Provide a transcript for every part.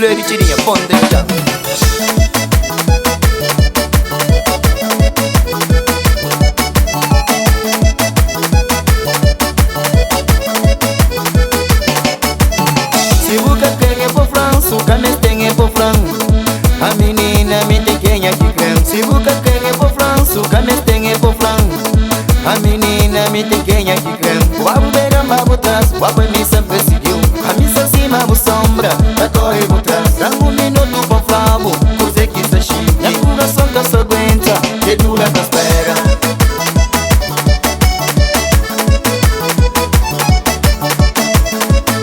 Lady tirinha, ponte já. Se o quem é por França, o cames tem é por França. A menina me tem quem é que crê. Se o quem é por França, o cames tem é por França. A menina me tem quem é que crê. O abu beira mabu trás, o abu me sempre seguiu. A missa cima bu sombra, a torre bu trás. Dá minuto com flavo, coisa que está chique. Minha coração que se aguenta, que dura que espera.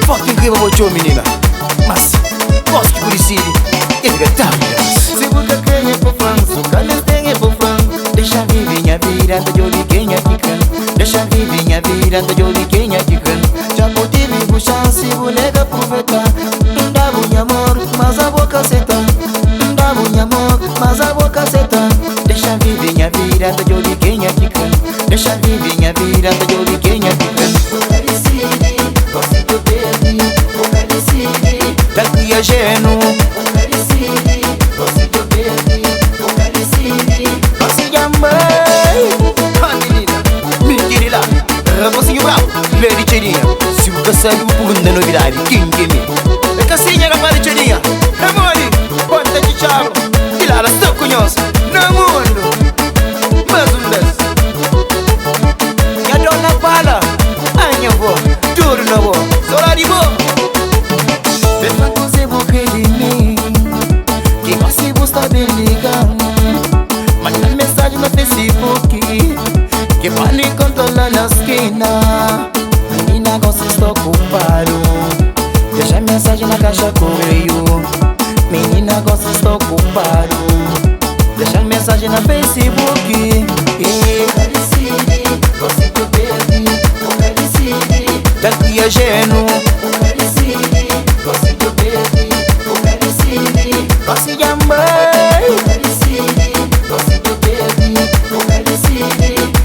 Fucking incrível bochô, menina. Mas, gosto que coincide, ele é tão. Se você quer é por França, o cames tem é por França. Deixa viver minha vida, anda de olho quem é que canta. Deixa viver minha vida, anda de olho quem é que canta. Já pode viver chance, vou nega aproveitar. Não dá bom amor, mas a boca seta. Não dá bom amor, mas a boca seta. Deixa viver minha vida, anda de olho quem é que canta. Deixa viver minha vida, anda de olho quem é que canta. Gosto do baby, daqui a geno. Gosto do baby, gosto de amor. Ah, menina, mentira lá. Raposinho bravo, Lady tirinha. Se você saiu por uma novidade, quem que me? É casinha, rapaz, tirinha. Ramone, ponta de chavo. E lá, ela só conhece. No mundo, mais vez. E a dona Pala, a minha avó, duro na avó, só de boa. Pensa que você vai redimir, que você gosta de ligar. Manda mensagem no Facebook, que vale controlar na esquina. Menina, gosta estou ocupado. Deixa mensagem na caixa correio. Menina, gosta estou ocupado. Deixa mensagem na Facebook. Gosto do baby, daqui a geno. Gosto do baby, gosto de amor. Gosto do baby,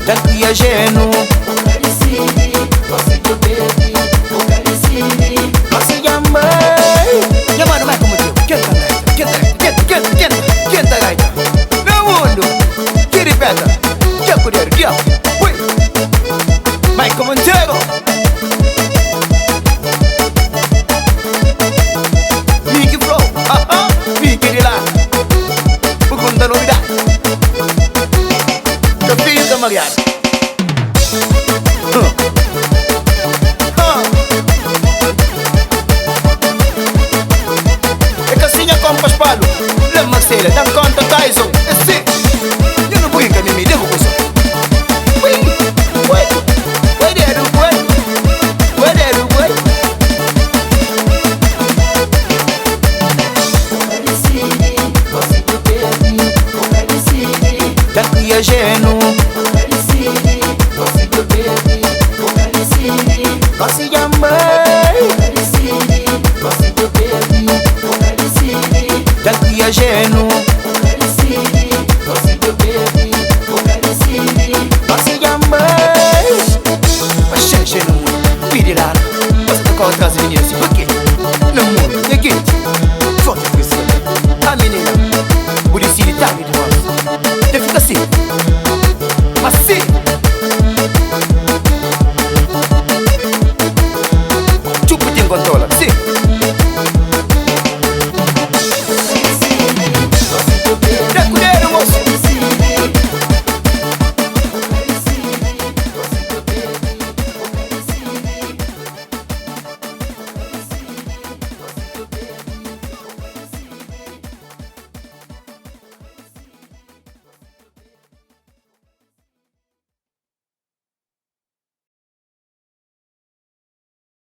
daqui a geno. Gosto do baby, gosto de amor. Minha mano, vai como tu. Quenta gaita. No mundo, que ripeta. Que poder, que ui. Vai como um tego. Vicky Flow, Vicky de lá. O conta novidade. Capinho da Mariana. É casinha com paspalo. La Marcela, dan conta Tyson. É sim. Eu não brinca, me derrubo com isso. Daqui a geno.